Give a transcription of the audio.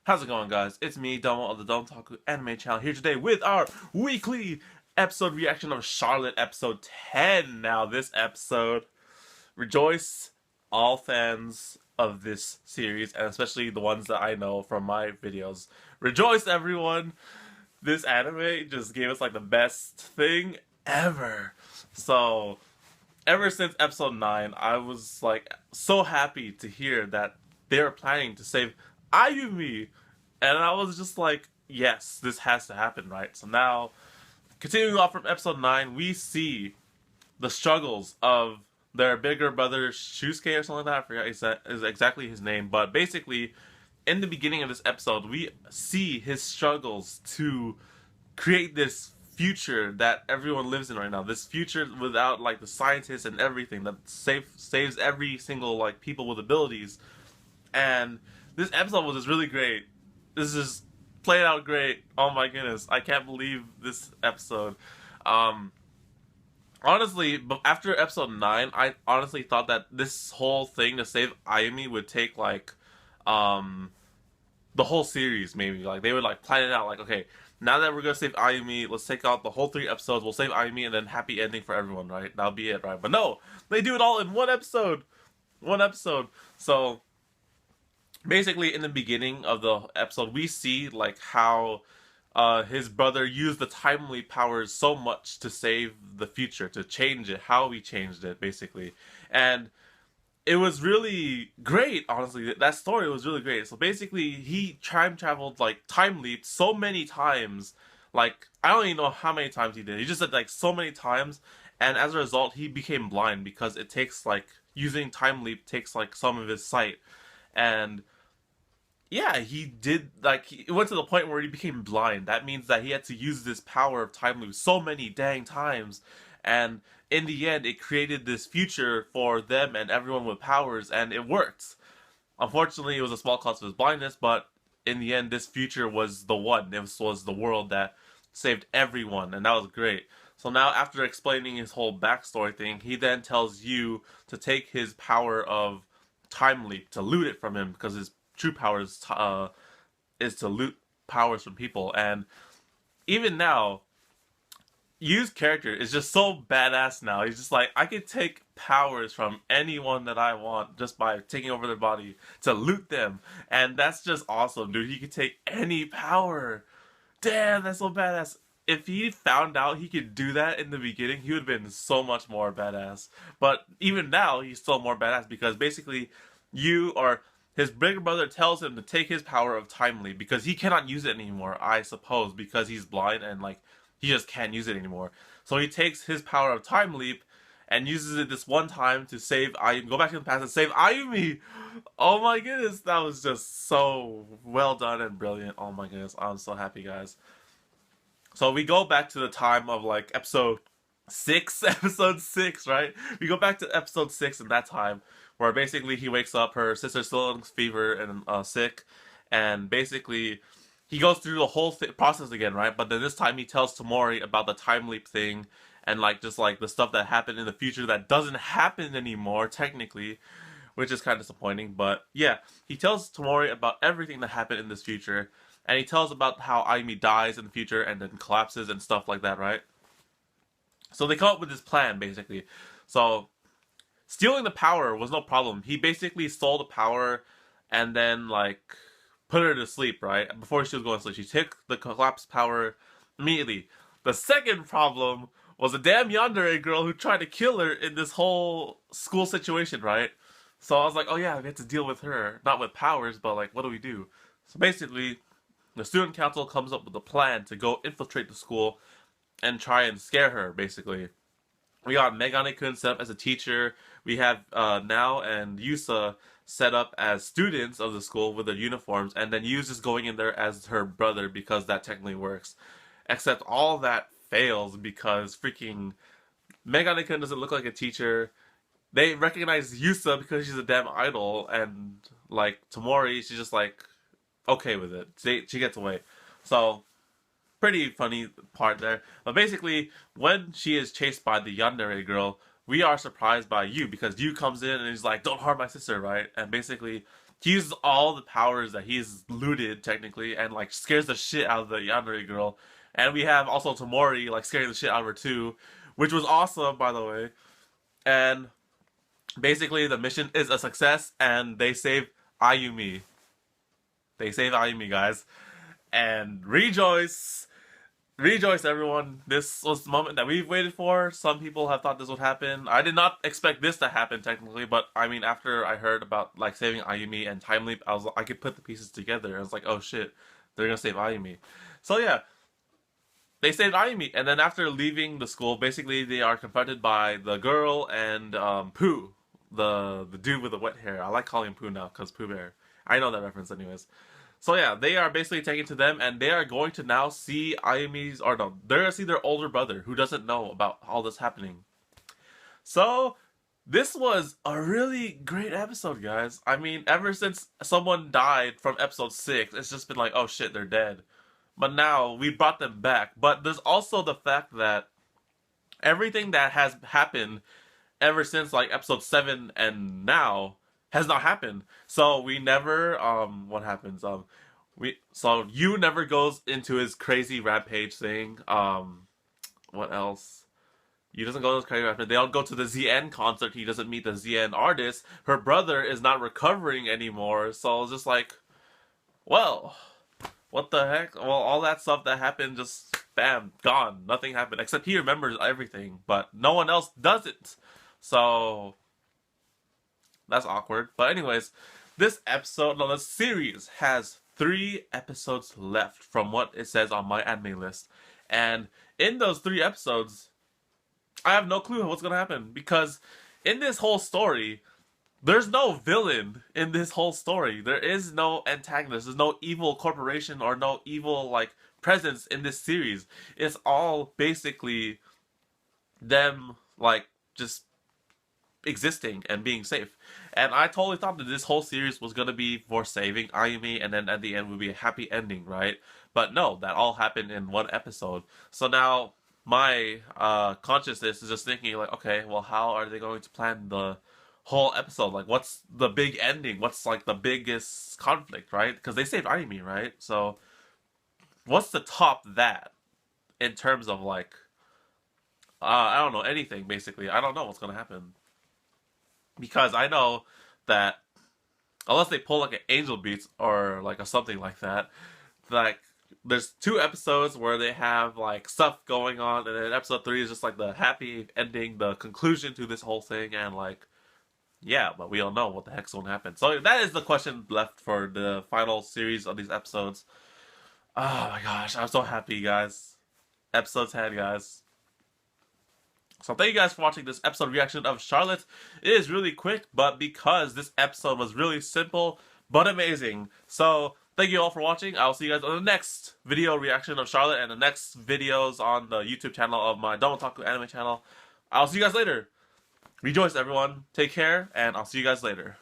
How's it going, guys? It's me, Domo of the Don't Talk Anime Channel, here today with our weekly episode reaction of Charlotte, episode 10. Now, this episode, rejoice all fans of this series, and especially the ones that I know from my videos. Rejoice, everyone! This anime just gave us like the best thing ever. So, ever since episode 9, I was like so happy to hear that they were planning to save Ayumi. And I was just like, yes, this has to happen, right? So now, continuing off from episode 9, we see the struggles of their bigger brother Shunsuke or something like that. I forgot is exactly his name. But basically, in the beginning of this episode, we see his struggles to create this future that everyone lives in right now. This future without like the scientists and everything that saves every single like people with abilities. And this episode was just really great. This is played out great. Oh my goodness, I can't believe this episode. Um, Honestly, but after episode 9, I honestly thought that this whole thing to save Ayumi would take like um the whole series, maybe. Like they would like plan it out like, okay, now that we're gonna save Ayumi, let's take out the whole 3 episodes, we'll save Ayumi and then happy ending for everyone, right? That'll be it, right? But no, they do it all in one episode. One episode. So basically in the beginning of the episode we see like how his brother used the timely powers so much to save the future, to change it, how he changed it basically. And it was really great, honestly. That story was really great. So basically he time traveled, like time leaped so many times, like I don't even know how many times he did. He just said like so many times, and as a result he became blind because it takes like using time leap takes like some of his sight. And yeah, he did, like, it went to the point where he became blind. That means that he had to use this power of time loop so many dang times. And in the end, it created this future for them and everyone with powers, and it worked. Unfortunately, it was a small cost of his blindness, but in the end, this future was the one. This was the world that saved everyone, and that was great. So now, after explaining his whole backstory thing, he then tells you to take his power of time leap to loot it from him because his true power is to loot powers from people. And even now, Yu's character is just so badass now. He's just like, I could take powers from anyone that I want just by taking over their body to loot them. And that's just awesome, dude. He could take any power. Damn, that's so badass. If he found out he could do that in the beginning, he would have been so much more badass. But even now, he's still more badass because basically, you or his bigger brother tells him to take his power of timely because he cannot use it anymore, I suppose, because he's blind and like he just can't use it anymore. So he takes his power of time leap and uses it this one time to save Ayumi, go back to the past and save Ayumi. Oh my goodness, that was just so well done and brilliant. Oh my goodness, I'm so happy, guys. So we go back to the time of like episode 6, episode 6, right? We go back to episode 6 in that time where basically he wakes up, her sister's still in fever and sick, and basically he goes through the whole process again, right? But then this time he tells Tamori about the time leap thing and like just like the stuff that happened in the future that doesn't happen anymore technically, which is kind of disappointing. But yeah, he tells Tamori about everything that happened in this future, and he tells about how Ayumi dies in the future and then collapses and stuff like that, right? So they come up with this plan basically. So stealing the power was no problem. He basically stole the power and then like put her to sleep, right? Before she was going to sleep, she took the collapse power immediately. The second problem was a damn yandere girl who tried to kill her in this whole school situation, right? So I was like, oh yeah, we have to deal with her, not with powers, but like, what do we do? So basically, the student council comes up with a plan to go infiltrate the school and try and scare her, basically. We got Megane-kun set up as a teacher. We have Now and Yusa set up as students of the school with their uniforms, and then Yusa's going in there as her brother because that technically works. Except all that fails because freaking Megane-kun doesn't look like a teacher. They recognize Yusa because she's a damn idol, and like Tamori, she's just like okay with it. She gets away. So pretty funny part there. But basically, when she is chased by the yandere girl, we are surprised by Yu because Yu comes in and he's like, "Don't harm my sister," right? And basically, he uses all the powers that he's looted technically, and like scares the shit out of the yandere girl. And we have also Tamori like scaring the shit out of her too, which was awesome, by the way. And basically, the mission is a success, and they save Ayumi. They save Ayumi, guys, and rejoice. Rejoice, everyone. This was the moment that we've waited for. Some people have thought this would happen. I did not expect this to happen, technically, but I mean, after I heard about like saving Ayumi and Time Leap, I could put the pieces together. I was like, oh shit, they're gonna save Ayumi. So yeah, they saved Ayumi, and then after leaving the school, basically they are confronted by the girl and Pooh, the dude with the wet hair. I like calling him Pooh now because Pooh Bear. I know that reference, anyways. So yeah, they are basically taken to them, and they are going to now see Ayumi's, or no, they're gonna see their older brother who doesn't know about all this happening. So this was a really great episode, guys. I mean, ever since someone died from episode 6, it's just been like, oh shit, they're dead. But now we brought them back. But there's also the fact that everything that has happened ever since like episode 7 and now has not happened. So we never what happens? So Yu never goes into his crazy rampage thing. What else? Yu doesn't go to his crazy rampage. They don't go to the ZN concert. He doesn't meet the ZN artist. Her brother is not recovering anymore. So it's just like, well, what the heck? Well, all that stuff that happened just bam, gone. Nothing happened. Except he remembers everything, but no one else does it. So that's awkward. But anyways, this series has 3 episodes left from what it says on my anime list. And in those 3 episodes, I have no clue what's going to happen. Because in this whole story, there's no villain in this whole story. There is no antagonist. There's no evil corporation or no evil, like, presence in this series. It's all basically them, like, just existing and being safe. And I totally thought that this whole series was going to be for saving Ayumi, and then at the end would be a happy ending, right? But no, that all happened in 1 episode. So now my consciousness is just thinking like, okay, well, how are they going to plan the whole episode? Like, what's the big ending? What's like the biggest conflict, right? Because they saved Ayumi, right? So what's the top that in terms of like I don't know, anything basically. I don't know what's going to happen. Because I know that unless they pull like an Angel Beats or like a something like that, like there's 2 episodes where they have like stuff going on, and then episode 3 is just like the happy ending, the conclusion to this whole thing, and like yeah, but we don't know what the heck's gonna happen. So that is the question left for the final series of these episodes. Oh my gosh, I'm so happy, guys. Episode 10, guys. So thank you guys for watching this episode reaction of Charlotte. It is really quick, but because this episode was really simple, but amazing. So thank you all for watching. I'll see you guys on the next video reaction of Charlotte and the next videos on the YouTube channel of my Don't Otaku anime channel. I'll see you guys later. Rejoice, everyone. Take care, and I'll see you guys later.